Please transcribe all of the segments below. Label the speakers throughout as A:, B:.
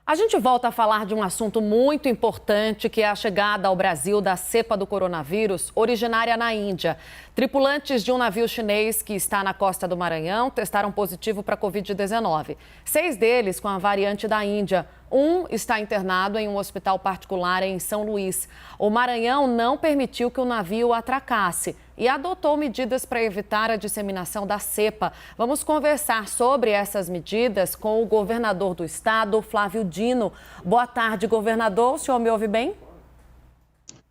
A: A gente volta a falar de um assunto muito importante, que é a chegada ao Brasil da cepa do coronavírus, originária na Índia. Tripulantes de um navio chinês que está na costa do Maranhão testaram positivo para a Covid-19. 6 deles com a variante da Índia. Um está internado em um hospital particular em São Luís. O Maranhão não permitiu que o navio atracasse e adotou medidas para evitar a disseminação da cepa. Vamos conversar sobre essas medidas com o governador do estado, Flávio Dino. Boa tarde, governador. O senhor me ouve bem?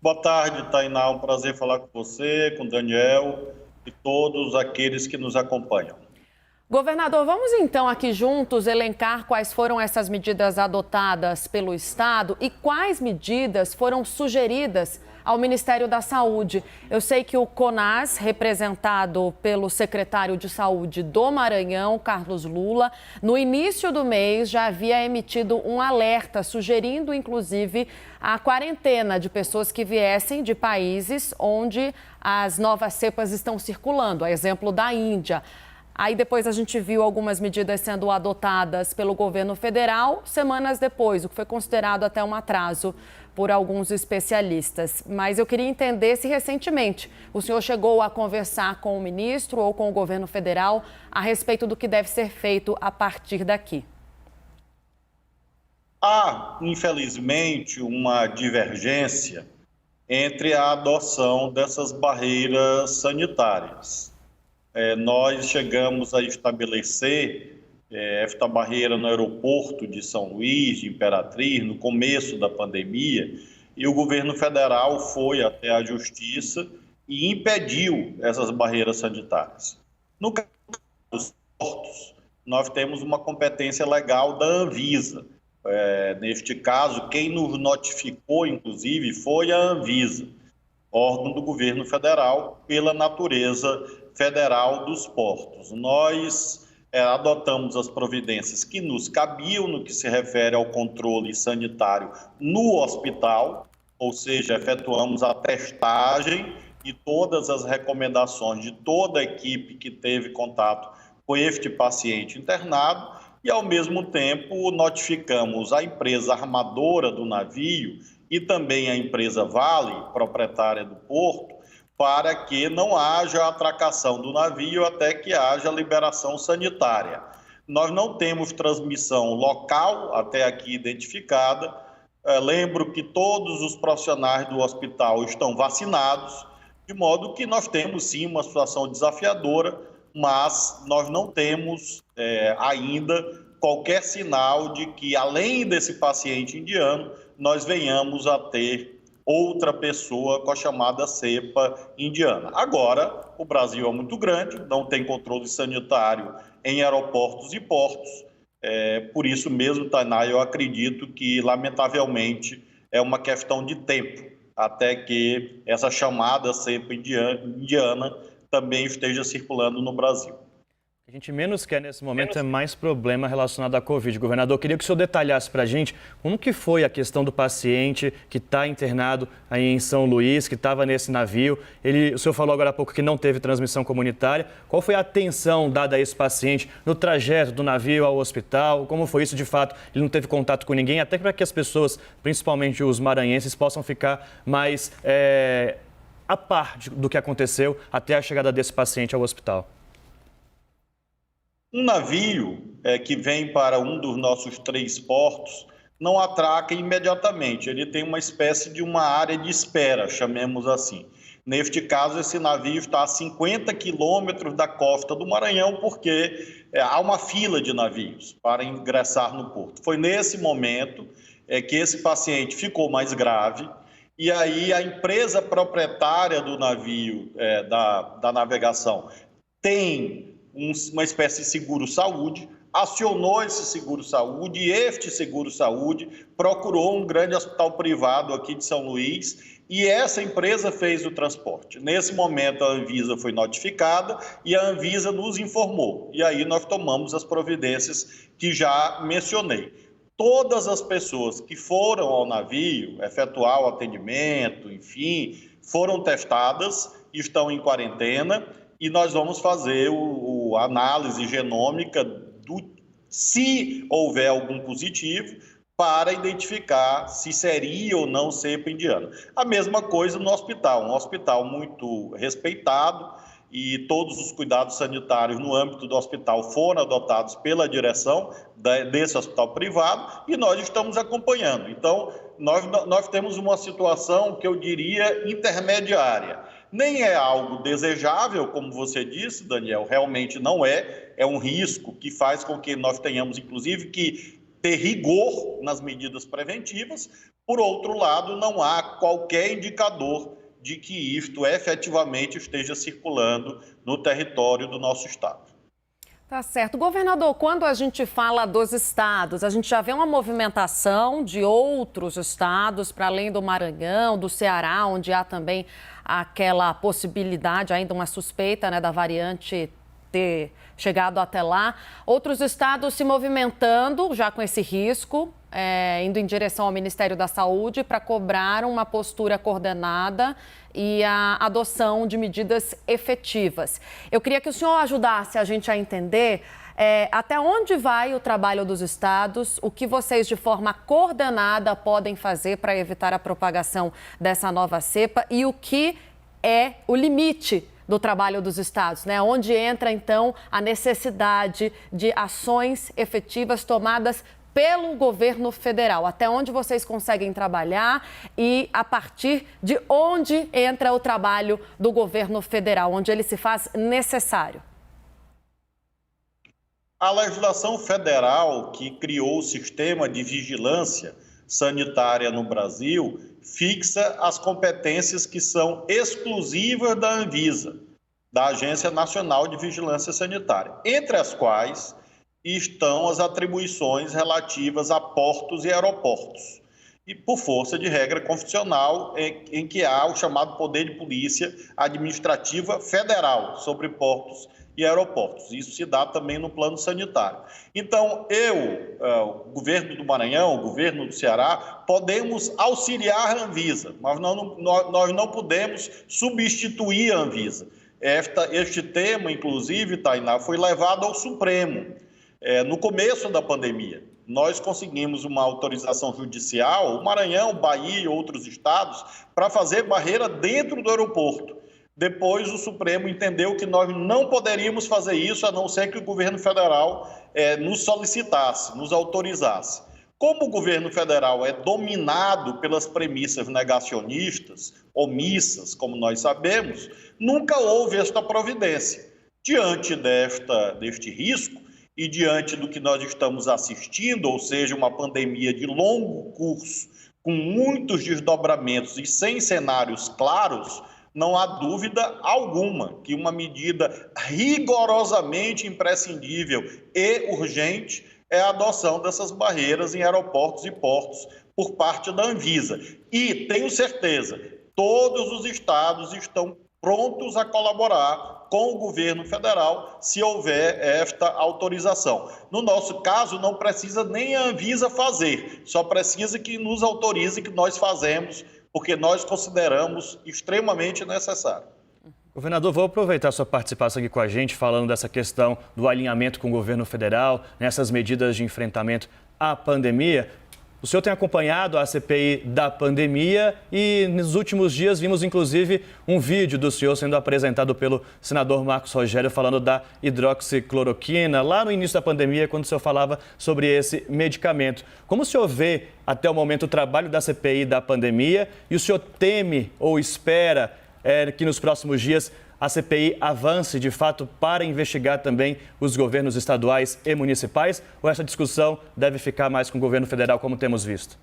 B: Boa tarde, Tainá. Um prazer falar com você, com o Daniel e todos aqueles que nos acompanham.
A: Governador, vamos então aqui juntos elencar quais foram essas medidas adotadas pelo estado e quais medidas foram sugeridas ao Ministério da Saúde. Eu sei que o CONAS, representado pelo secretário de Saúde do Maranhão, Carlos Lula, no início do mês já havia emitido um alerta, sugerindo inclusive a quarentena de pessoas que viessem de países onde as novas cepas estão circulando, a exemplo da Índia. Aí depois a gente viu algumas medidas sendo adotadas pelo governo federal semanas depois, o que foi considerado até um atraso por alguns especialistas. Mas eu queria entender se recentemente o senhor chegou a conversar com o ministro ou com o governo federal a respeito do que deve ser feito a partir daqui.
B: Há, infelizmente, uma divergência entre a adoção dessas barreiras sanitárias. Nós chegamos a estabelecer esta barreira no aeroporto de São Luís, de Imperatriz, no começo da pandemia, e o governo federal foi até a justiça e impediu essas barreiras sanitárias. No caso dos portos, nós temos uma competência legal da Anvisa. Neste caso, quem nos notificou, inclusive, foi a Anvisa, órgão do governo federal, pela natureza federal dos portos. Nós adotamos as providências que nos cabiam no que se refere ao controle sanitário no hospital, ou seja, efetuamos a testagem e todas as recomendações de toda a equipe que teve contato com este paciente internado e, ao mesmo tempo, notificamos a empresa armadora do navio e também a empresa Vale, proprietária do porto, para que não haja atracação do navio até que haja liberação sanitária. Nós não temos transmissão local, até aqui identificada. Lembro que todos os profissionais do hospital estão vacinados, de modo que nós temos sim uma situação desafiadora, mas nós não temos ainda qualquer sinal de que, além desse paciente indiano, nós venhamos a ter outra pessoa com a chamada cepa indiana. Agora, o Brasil é muito grande, não tem controle sanitário em aeroportos e portos. Por isso mesmo, Tainá, eu acredito que, lamentavelmente, é uma questão de tempo até que essa chamada cepa indiana também esteja circulando no Brasil.
C: O que a gente menos quer nesse momento é mais problema relacionado à Covid. Governador, eu queria que o senhor detalhasse para a gente como que foi a questão do paciente que está internado aí em São Luís, que estava nesse navio. O senhor falou agora há pouco que não teve transmissão comunitária. Qual foi a atenção dada a esse paciente no trajeto do navio ao hospital? Como foi isso de fato? Ele não teve contato com ninguém, até para que as pessoas, principalmente os maranhenses, possam ficar mais a par do que aconteceu até a chegada desse paciente ao hospital.
B: Um navio que vem para um dos nossos 3 portos não atraca imediatamente, ele tem uma espécie de uma área de espera, chamemos assim. Neste caso, esse navio está a 50 quilômetros da costa do Maranhão, porque há uma fila de navios para ingressar no porto. Foi nesse momento que esse paciente ficou mais grave, e aí a empresa proprietária do navio, da navegação, tem uma espécie de seguro-saúde, acionou esse seguro-saúde e este seguro-saúde procurou um grande hospital privado aqui de São Luís e essa empresa fez o transporte. Nesse momento a Anvisa foi notificada e a Anvisa nos informou. E aí nós tomamos as providências que já mencionei. Todas as pessoas que foram ao navio efetuar o atendimento, enfim, foram testadas, estão em quarentena, e nós vamos fazer a análise genômica se houver algum positivo, para identificar se seria ou não cepa indiana. A mesma coisa no hospital, um hospital muito respeitado, e todos os cuidados sanitários no âmbito do hospital foram adotados pela direção desse hospital privado e nós estamos acompanhando. Então, nós temos uma situação que eu diria intermediária. Nem é algo desejável, como você disse, Daniel, realmente não é. É um risco que faz com que nós tenhamos, inclusive, que ter rigor nas medidas preventivas. Por outro lado, não há qualquer indicador de que isto efetivamente esteja circulando no território do nosso estado.
A: Tá certo. Governador, quando a gente fala dos estados, a gente já vê uma movimentação de outros estados, para além do Maranhão, do Ceará, onde há também aquela possibilidade, ainda uma suspeita, né, da variante ter chegado até lá. Outros estados se movimentando, já com esse risco, indo em direção ao Ministério da Saúde para cobrar uma postura coordenada e a adoção de medidas efetivas. Eu queria que o senhor ajudasse a gente a entender até onde vai o trabalho dos estados, o que vocês de forma coordenada podem fazer para evitar a propagação dessa nova cepa e o que é o limite do trabalho dos estados, né? Onde entra, então, a necessidade de ações efetivas tomadas pelo governo federal. Até onde vocês conseguem trabalhar e a partir de onde entra o trabalho do governo federal, onde ele se faz necessário?
B: A legislação federal que criou o sistema de vigilância sanitária no Brasil fixa as competências que são exclusivas da Anvisa, da Agência Nacional de Vigilância Sanitária, entre as quais estão as atribuições relativas a portos e aeroportos, e por força de regra constitucional em que há o chamado poder de polícia administrativa federal sobre portos e aeroportos. Isso se dá também no plano sanitário. Então, o governo do Maranhão, o governo do Ceará, podemos auxiliar a Anvisa, mas nós não podemos substituir a Anvisa. Este tema, inclusive, Tainá, foi levado ao Supremo no começo da pandemia. Nós conseguimos uma autorização judicial, o Maranhão, Bahia e outros estados, para fazer barreira dentro do aeroporto. Depois o Supremo entendeu que nós não poderíamos fazer isso, a não ser que o governo federal nos solicitasse, nos autorizasse. Como o governo federal é dominado pelas premissas negacionistas, omissas, como nós sabemos, nunca houve esta providência. Diante deste risco e diante do que nós estamos assistindo, ou seja, uma pandemia de longo curso, com muitos desdobramentos e sem cenários claros, não há dúvida alguma que uma medida rigorosamente imprescindível e urgente é a adoção dessas barreiras em aeroportos e portos por parte da Anvisa. E tenho certeza, todos os estados estão prontos a colaborar com o governo federal se houver esta autorização. No nosso caso, não precisa nem a Anvisa fazer, só precisa que nos autorize, que nós fazemos, porque nós consideramos extremamente necessário.
C: Governador, vou aproveitar a sua participação aqui com a gente, falando dessa questão do alinhamento com o governo federal, nessas medidas de enfrentamento à pandemia. O senhor tem acompanhado a CPI da pandemia e nos últimos dias vimos, inclusive, um vídeo do senhor sendo apresentado pelo senador Marcos Rogério falando da hidroxicloroquina, lá no início da pandemia, quando o senhor falava sobre esse medicamento. Como o senhor vê, até o momento, o trabalho da CPI da pandemia e o senhor teme ou espera que nos próximos dias a CPI avance, de fato, para investigar também os governos estaduais e municipais? Ou essa discussão deve ficar mais com o governo federal, como temos visto?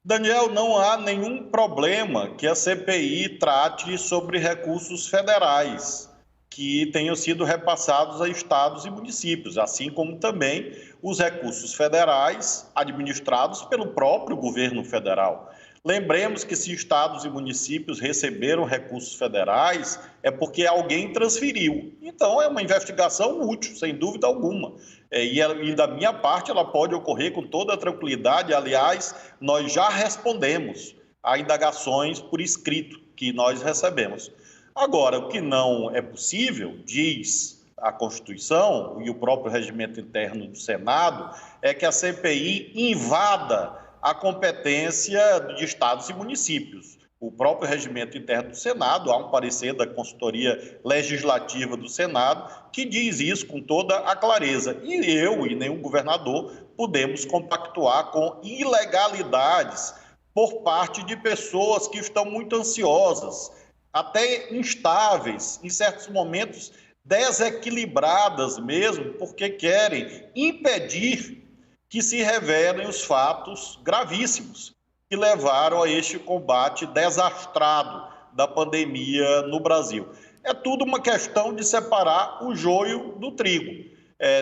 B: Daniel, não há nenhum problema que a CPI trate sobre recursos federais que tenham sido repassados a estados e municípios, assim como também os recursos federais administrados pelo próprio governo federal. Lembremos que se estados e municípios receberam recursos federais, é porque alguém transferiu. Então, é uma investigação útil, sem dúvida alguma. E da minha parte, ela pode ocorrer com toda a tranquilidade. Aliás, nós já respondemos a indagações por escrito que nós recebemos. Agora, o que não é possível, diz a Constituição e o próprio regimento interno do Senado é que a CPI invada a competência de estados e municípios. O próprio regimento interno do Senado, há um parecer da consultoria legislativa do Senado que diz isso com toda a clareza. E eu e nenhum governador podemos compactuar com ilegalidades por parte de pessoas que estão muito ansiosas, até instáveis, em certos momentos desequilibradas mesmo, porque querem impedir que se revelem os fatos gravíssimos que levaram a este combate desastrado da pandemia no Brasil. É tudo uma questão de separar o joio do trigo.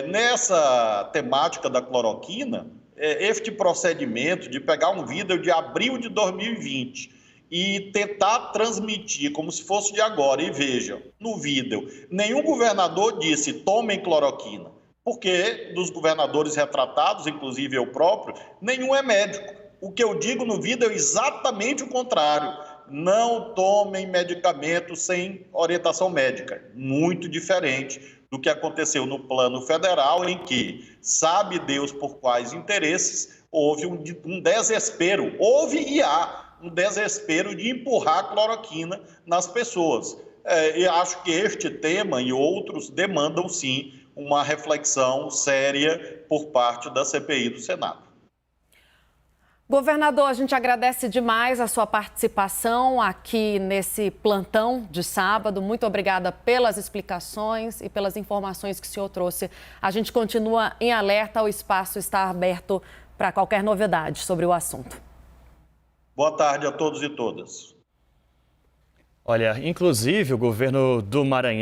B: Nessa temática da cloroquina, este procedimento de pegar um vídeo de abril de 2020 e tentar transmitir como se fosse de agora, e vejam, no vídeo, nenhum governador disse tomem cloroquina, porque dos governadores retratados, inclusive eu próprio, nenhum é médico. O que eu digo no vídeo é exatamente o contrário. Não tomem medicamento sem orientação médica. Muito diferente do que aconteceu no plano federal, em que, sabe Deus por quais interesses, houve um desespero, houve e há um desespero de empurrar a cloroquina nas pessoas. Eu acho que este tema e outros demandam, sim, uma reflexão séria por parte da CPI do Senado.
A: Governador, a gente agradece demais a sua participação aqui nesse plantão de sábado. Muito obrigada pelas explicações e pelas informações que o senhor trouxe. A gente continua em alerta, o espaço está aberto para qualquer novidade sobre o assunto.
B: Boa tarde a todos e todas.
C: Olha, inclusive o governo do Maranhão